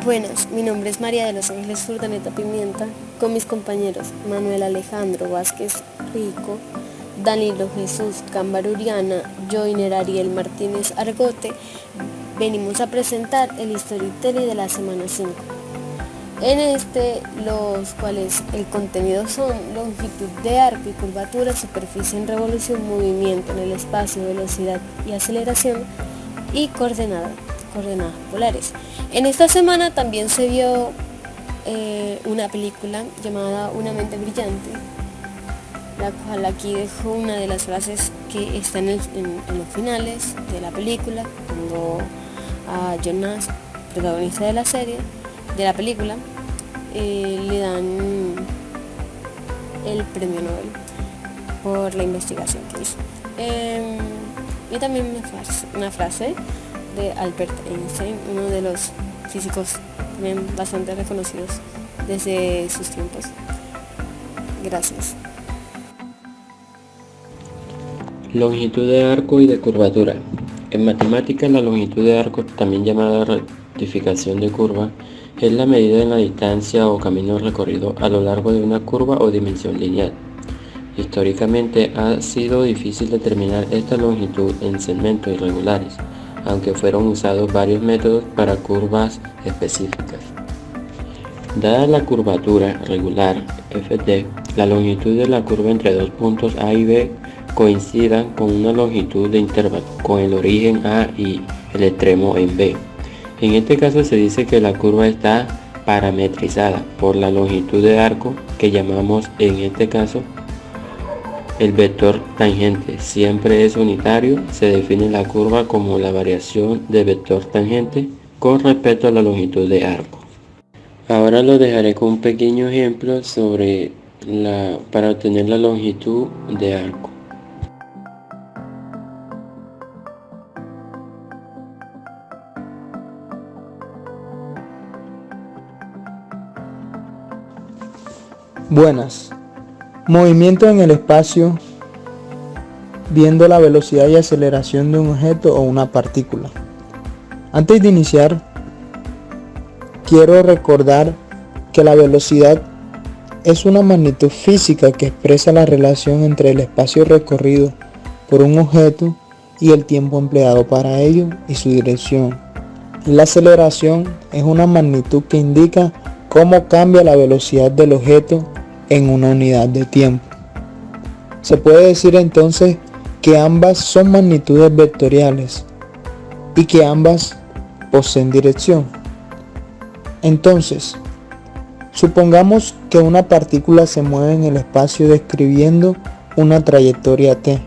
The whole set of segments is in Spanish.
Buenas, mi nombre es María de los Ángeles Urdaneta Pimienta, con mis compañeros Manuel Alejandro Vázquez Rico, Danilo Jesús Cambaruriana, Joiner Ariel Martínez Argote. Venimos a presentar el Storytelling de la semana 5. Los cuales el contenido son longitud de arco y curvatura, superficie en revolución, movimiento en el espacio, velocidad y aceleración y coordenadas polares. En esta semana también se vio una película llamada Una mente brillante, la cual aquí dejo una de las frases que están en los finales de la película, cuando a Jonas, protagonista de la serie, de la película, le dan el premio Nobel por la investigación que hizo. Y también una frase de Albert Einstein, uno de los físicos también bastante reconocidos desde sus tiempos. Gracias. Longitud de arco y de curvatura. En matemáticas, la longitud de arco, también llamada rectificación de curva, es la medida en la distancia o camino recorrido a lo largo de una curva o dimensión lineal. Históricamente ha sido difícil determinar esta longitud en segmentos irregulares, aunque fueron usados varios métodos para curvas específicas. Dada la curvatura regular Ft, la longitud de la curva entre dos puntos A y B coincidan con una longitud de intervalo con el origen A y el extremo en B. En este caso se dice que la curva está parametrizada por la longitud de arco, que llamamos en este caso el vector tangente. Siempre es unitario, se define la curva como la variación de vector tangente con respecto a la longitud de arco. Ahora lo dejaré con un pequeño ejemplo para obtener la longitud de arco. Buenas. Movimiento en el espacio, viendo la velocidad y aceleración de un objeto o una partícula. Antes de iniciar, quiero recordar que la velocidad es una magnitud física que expresa la relación entre el espacio recorrido por un objeto y el tiempo empleado para ello y su dirección. La aceleración es una magnitud que indica cómo cambia la velocidad del objeto en una unidad de tiempo. Se puede decir entonces que ambas son magnitudes vectoriales y que ambas poseen dirección. Entonces, supongamos que una partícula se mueve en el espacio describiendo una trayectoria t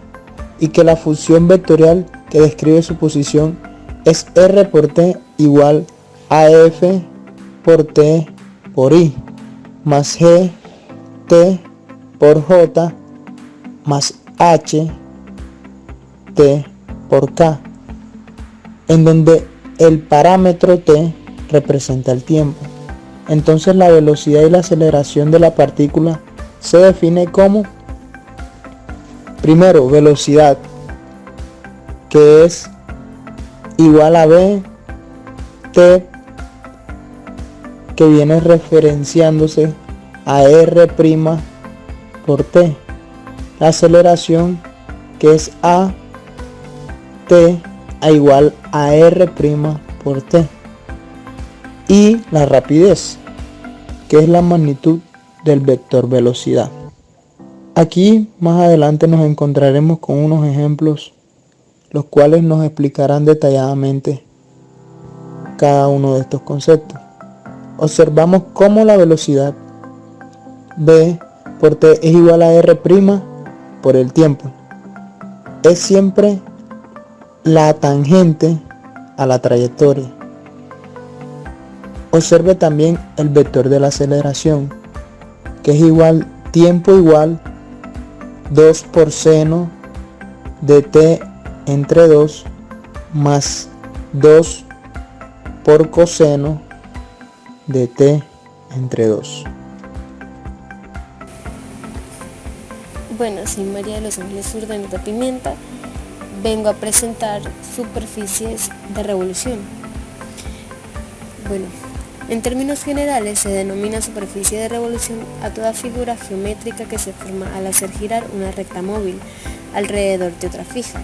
y que la función vectorial que describe su posición es r por t igual a f por t por i más g t por j más h t por k, en donde el parámetro t representa el tiempo. Entonces la velocidad y la aceleración de la partícula se define como, primero, velocidad, que es igual a v t, que viene referenciándose a r' por t. La aceleración, que es a t a igual a r' por t. Y la rapidez, que es la magnitud del vector velocidad. Aquí más adelante nos encontraremos con unos ejemplos, los cuales nos explicarán detalladamente cada uno de estos conceptos. Observamos cómo la velocidad v por t es igual a r' por el tiempo. Es siempre la tangente a la trayectoria. Observe también el vector de la aceleración, que es igual tiempo igual 2 por seno de t entre 2 más 2 por coseno de t entre 2. Bueno, soy María de los Ángeles Urdaneta Pimienta. Vengo a presentar superficies de revolución. Bueno, En términos generales, se denomina superficie de revolución a toda figura geométrica que se forma al hacer girar una recta móvil alrededor de otra fija.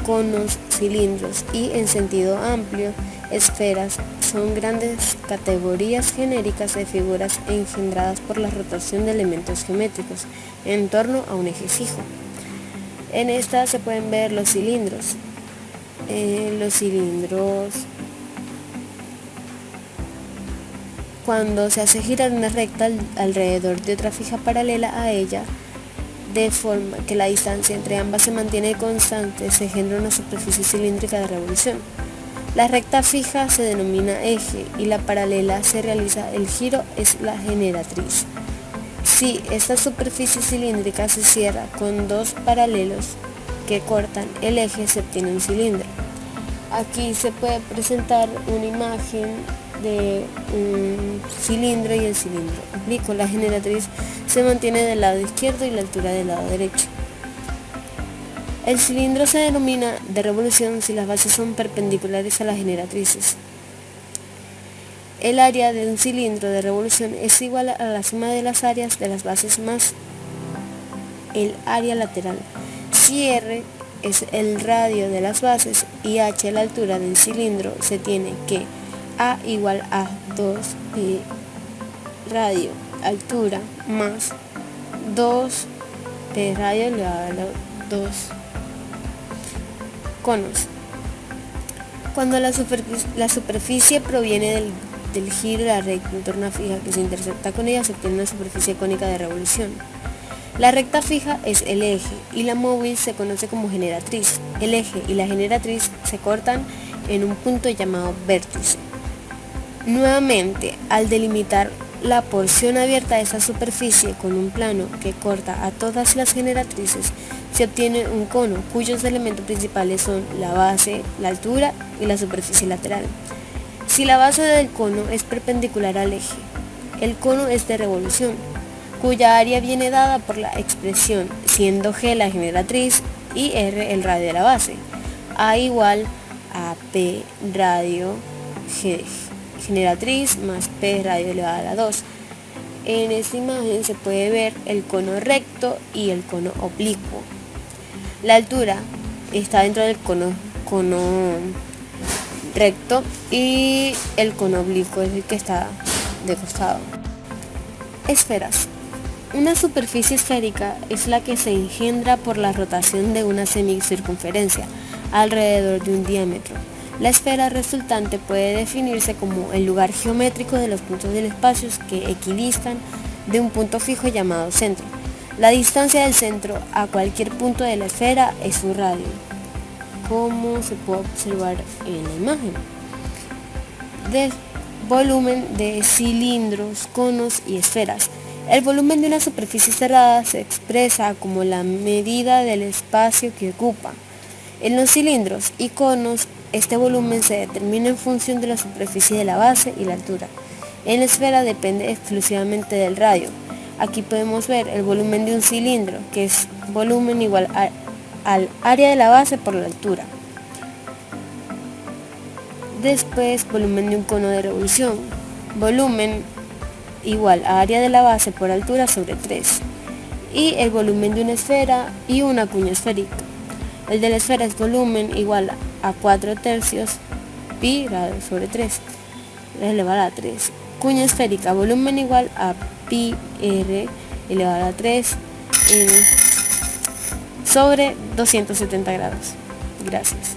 Conos, cilindros y, en sentido amplio, esferas son grandes categorías genéricas de figuras engendradas por la rotación de elementos geométricos en torno a un eje fijo. En esta se pueden ver los cilindros. Cuando se hace girar una recta alrededor de otra fija paralela a ella, de forma que la distancia entre ambas se mantiene constante, se genera una superficie cilíndrica de revolución. La recta fija se denomina eje y la paralela se realiza el giro, es la generatriz. Si esta superficie cilíndrica se cierra con dos paralelos que cortan el eje, se obtiene un cilindro. Aquí se puede presentar una imagen de un cilindro y el cilindro oblicuo. La generatriz se mantiene del lado izquierdo y la altura del lado derecho. El cilindro se denomina de revolución si las bases son perpendiculares a las generatrices. El área de un cilindro de revolución es igual a la suma de las áreas de las bases más el área lateral. Si R es el radio de las bases y H la altura del cilindro, se tiene que A igual a 2P radio altura más 2P radio elevado a 2 conos. Cuando la superficie proviene del giro de la recta en torno a fija que se intersecta con ella, se obtiene una superficie cónica de revolución. La recta fija es el eje y la móvil se conoce como generatriz. El eje y la generatriz se cortan en un punto llamado vértice. Nuevamente, al delimitar la porción abierta de esa superficie con un plano que corta a todas las generatrices, se obtiene un cono cuyos elementos principales son la base, la altura y la superficie lateral. Si la base del cono es perpendicular al eje, el cono es de revolución, cuya área viene dada por la expresión, siendo G la generatriz y R el radio de la base. A igual a P radio G generatriz más P radio elevado a la 2. En esta imagen se puede ver el cono recto y el cono oblicuo. La altura está dentro del cono recto y el cono oblicuo es el que está de costado. Esferas. Una superficie esférica es la que se engendra por la rotación de una semicircunferencia alrededor de un diámetro. La esfera resultante puede definirse como el lugar geométrico de los puntos del espacio que equidistan de un punto fijo llamado centro. La distancia del centro a cualquier punto de la esfera es su radio, como se puede observar en la imagen. De volumen de cilindros, conos y esferas. El volumen de una superficie cerrada se expresa como la medida del espacio que ocupa. En los cilindros y conos, este volumen se determina en función de la superficie de la base y la altura. En la esfera depende exclusivamente del radio. Aquí podemos ver el volumen de un cilindro, que es volumen igual al área de la base por la altura. Después, volumen de un cono de revolución. Volumen igual a área de la base por altura sobre 3. Y el volumen de una esfera y una cuña esférica. El de la esfera es volumen igual a 4/3 pi radio sobre 3 elevado a 3. Cuña esférica, volumen igual a pi r elevado a 3 n sobre 270 grados. Gracias.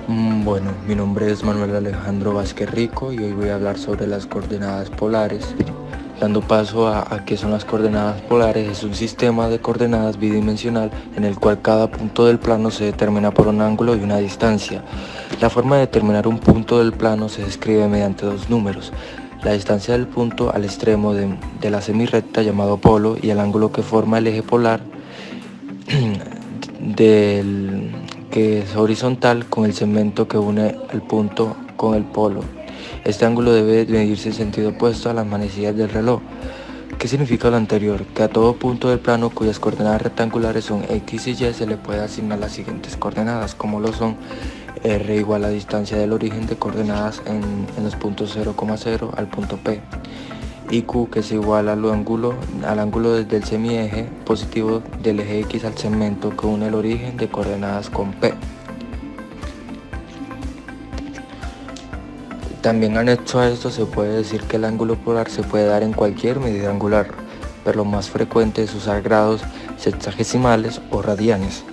Bueno, mi nombre es Manuel Alejandro Vázquez Rico y hoy voy a hablar sobre las coordenadas polares. Dando paso a qué son las coordenadas polares, es un sistema de coordenadas bidimensional en el cual cada punto del plano se determina por un ángulo y una distancia. La forma de determinar un punto del plano se describe mediante dos números: la distancia del punto al extremo de la semirrecta llamado polo y el ángulo que forma el eje polar que es horizontal con el segmento que une el punto con el polo. Este ángulo debe medirse en sentido opuesto a las manecillas del reloj. ¿Qué significa lo anterior? Que a todo punto del plano cuyas coordenadas rectangulares son x y y se le puede asignar las siguientes coordenadas, como lo son R igual a la distancia del origen de coordenadas en los puntos 0,0 al punto P. Y Q, que es igual al ángulo desde el semieje positivo del eje X al segmento que une el origen de coordenadas con P. También anexo a esto se puede decir que el ángulo polar se puede dar en cualquier medida angular, pero lo más frecuente es usar grados, sexagesimales o radianes.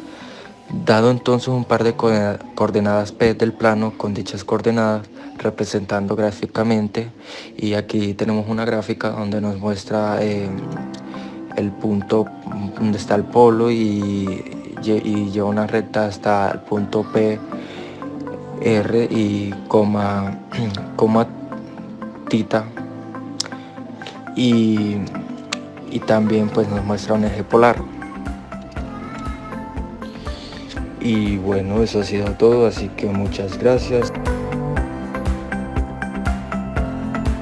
Dado entonces un par de coordenadas P del plano con dichas coordenadas representando gráficamente, y aquí tenemos una gráfica donde nos muestra el punto donde está el polo y lleva una recta hasta el punto P, R y coma tita, y también pues nos muestra un eje polar. Y bueno, eso ha sido todo, así que muchas gracias.